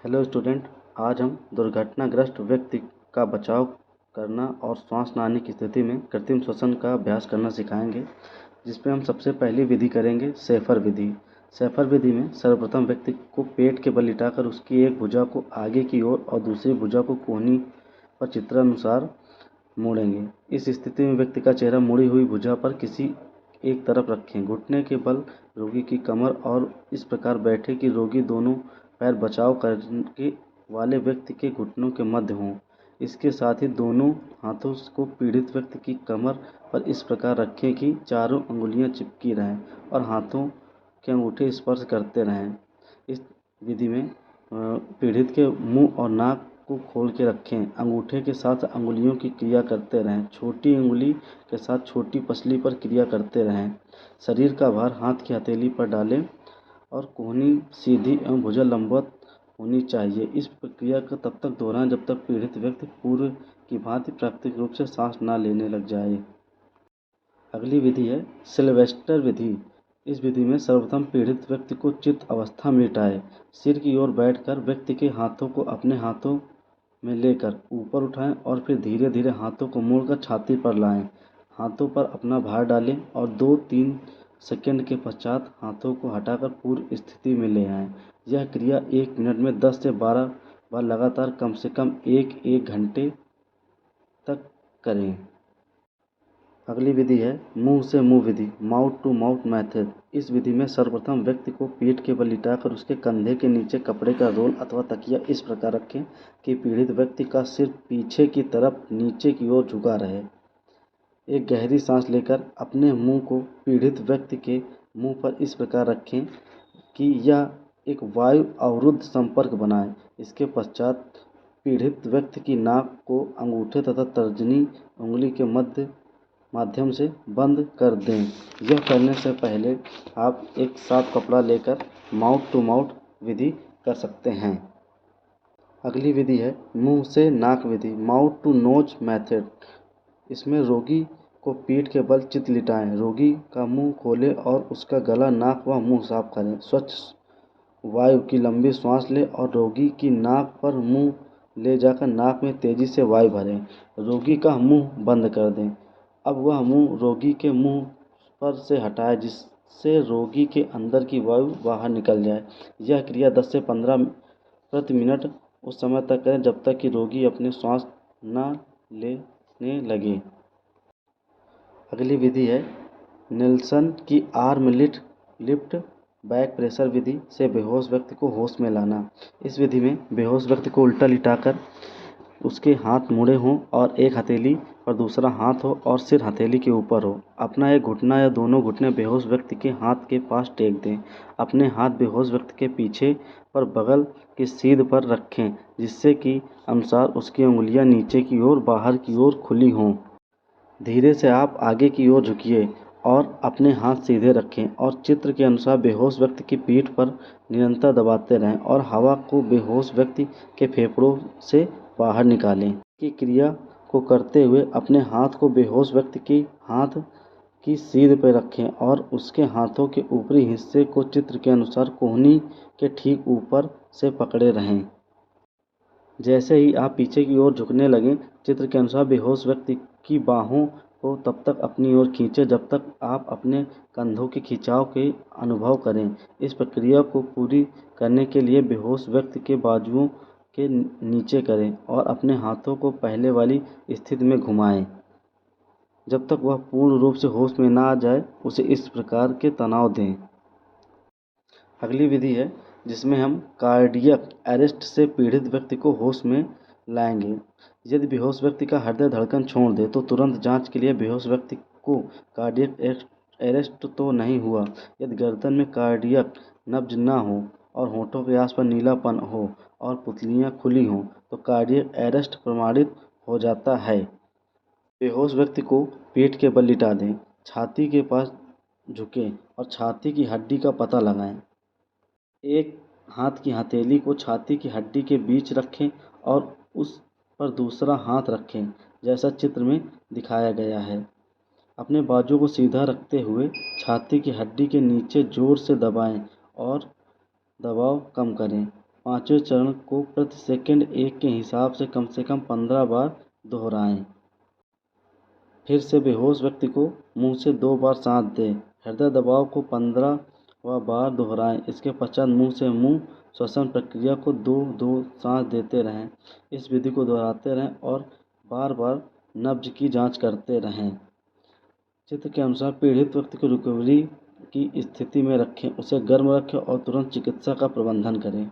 Hello student. आज हम दुर्घटनाग्रस्त व्यक्ति का बचाव करना और श्वास न आने की स्थिति में कृत्रिम श्वसन का अभ्यास करना सिखाएंगे, जिसमें हम सबसे पहली विधि करेंगे शेफर विधि। शेफर विधि में सर्वप्रथम व्यक्ति को पेट के बल लिटाकर उसकी एक भुजा को आगे की ओर और दूसरी भुजा को कोहनी पर चित्रानुसार मोड़ेंगे। इस स्थिति में व्यक्ति का चेहरा मुड़ी हुई भुजा पर किसी एक तरफ रखें। घुटने के बल रोगी की कमर और इस प्रकार बैठे कि रोगी दोनों पैर बचाव करने वाले व्यक्ति के घुटनों के मध्य हों। इसके साथ ही दोनों हाथों को पीड़ित व्यक्ति की कमर पर इस प्रकार रखें कि चारों अंगुलियां चिपकी रहें और हाथों के अंगूठे स्पर्श करते रहें। इस विधि में पीड़ित के मुंह और नाक को खोल के रखें। अंगूठे के साथ अंगुलियों की क्रिया करते रहें। छोटी अंगुली के साथ छोटी पसली पर क्रिया करते रहें। शरीर का भार हाथ की हथेली पर डालें और कोहनी सीधी एवं भुजा लंबवत होनी चाहिए। इस प्रक्रिया को तब तक दोहराएं जब तक पीड़ित व्यक्ति पूर्व की भांति प्राकृतिक रूप से सांस न लेने लग जाए। अगली विधि है सिल्वेस्टर विधि। इस विधि में सर्वप्रथम पीड़ित व्यक्ति को चित अवस्था में लिटाएं। सिर की ओर बैठकर व्यक्ति के हाथों को अपने हाथों में लेकर ऊपर उठाएं और फिर धीरे धीरे हाथों को मोड़कर छाती पर लाएं। हाथों पर अपना भार डालें और 2-3 सेकंड के पश्चात हाथों को हटाकर पूर्व स्थिति में ले आएं। यह क्रिया 1 मिनट में 10 से 12 बार लगातार कम से कम 1 घंटे तक करें। अगली विधि है मुंह से मुंह विधि, माउथ टू माउथ मेथड। इस विधि में सर्वप्रथम व्यक्ति को पीठ के बल लिटाकर उसके कंधे के नीचे कपड़े का रोल अथवा तकिया इस प्रकार रखें कि पीड़ित व्यक्ति का सिर पीछे की तरफ नीचे की ओर झुका रहे। एक गहरी सांस लेकर अपने मुंह को पीड़ित व्यक्ति के मुंह पर इस प्रकार रखें कि यह एक वायु अवरुद्ध संपर्क बनाए। इसके पश्चात पीड़ित व्यक्ति की नाक को अंगूठे तथा तर्जनी उंगली के माध्यम से बंद कर दें। यह करने से पहले आप एक साफ कपड़ा लेकर माउथ टू माउथ विधि कर सकते हैं। अगली विधि है मुंह से नाक विधि, माउथ टू नोज मेथड। इसमें रोगी को पीठ के बल चित लिटाएं। रोगी का मुंह खोलें और उसका गला, नाक व मुंह साफ करें। स्वच्छ वायु की लंबी सांस लें और रोगी की नाक पर मुंह ले जाकर नाक में तेजी से वायु भरें। रोगी का मुंह बंद कर दें। अब वह मुंह रोगी के मुंह पर से हटाएं जिससे रोगी के अंदर की वायु बाहर निकल जाए। यह क्रिया 10 से 15 प्रति मिनट उस समय तक करें जब तक कि रोगी अपनी सांस न लेने लगे। अगली विधि है नेल्सन की आर्म लिफ्ट बैक प्रेशर विधि से बेहोश व्यक्ति को होश में लाना। इस विधि में बेहोश व्यक्ति को उल्टा लिटाकर उसके हाथ मुड़े हों और एक हथेली पर दूसरा हाथ हो और सिर हथेली के ऊपर हो। अपना एक घुटना या दोनों घुटने बेहोश व्यक्ति के हाथ के पास टेक दें। अपने हाथ बेहोश व्यक्ति के पीछे पर बगल की सीध पर रखें जिससे कि अनुसार उसकी उंगलियां नीचे की ओर बाहर की ओर खुली हों। धीरे से आप आगे की ओर झुकिए और अपने हाथ सीधे रखें और चित्र के अनुसार बेहोश व्यक्ति की पीठ पर निरंतर दबाते रहें और हवा को बेहोश व्यक्ति के फेफड़ों से बाहर निकालें। की क्रिया को करते हुए अपने हाथ को बेहोश व्यक्ति की हाथ की सीध पर रखें और उसके हाथों के ऊपरी हिस्से को चित्र के अनुसार कोहनी के ठीक ऊपर से पकड़े रहें। जैसे ही आप पीछे की ओर झुकने लगें, चित्र के अनुसार बेहोश व्यक्ति की बाहों को तब तक अपनी ओर खींचें जब तक आप अपने कंधों के खिंचाव के अनुभव करें। इस प्रक्रिया को पूरी करने के लिए बेहोश व्यक्ति के बाजुओं के नीचे करें और अपने हाथों को पहले वाली स्थिति में घुमाएं। जब तक वह पूर्ण रूप से होश में ना आ जाए उसे इस प्रकार के तनाव दें। अगली विधि है जिसमें हम कार्डियक अरेस्ट से पीड़ित व्यक्ति को होश में लाएंगे। यदि बेहोश व्यक्ति का हृदय धड़कन छोड़ दे तो तुरंत जांच के लिए बेहोश व्यक्ति को कार्डियक अरेस्ट तो नहीं हुआ। यदि गर्दन में कार्डियक नब्ज न हो और होठों के आसपास नीलापन हो और पुतलियां खुली हों तो कार्डियक अरेस्ट प्रमाणित हो जाता है। बेहोश व्यक्ति को पीठ के बल लिटा दें, छाती के पास झुकें और छाती की हड्डी का पता लगाएं। एक हाथ की हथेली को छाती की हड्डी के बीच रखें और उस पर दूसरा हाथ रखें जैसा चित्र में दिखाया गया है। अपने बाजू को सीधा रखते हुए छाती की हड्डी के नीचे जोर से दबाएं और दबाव कम करें। पाँचवें चरण को प्रति सेकंड 1 के हिसाब से कम 15 बार दोहराएं। फिर से बेहोश व्यक्ति को मुंह से 2 बार सांस दें। हृदय दबाव को 15वां बार दोहराएं। इसके पश्चात मुंह से मुंह श्वसन प्रक्रिया को 2-2 सांस देते रहें। इस विधि को दोहराते रहें और बार बार नब्ज की जांच करते रहें। चित्र के अनुसार पीड़ित व्यक्ति को रिकवरी की स्थिति में रखें, उसे गर्म रखें और तुरंत चिकित्सा का प्रबंधन करें।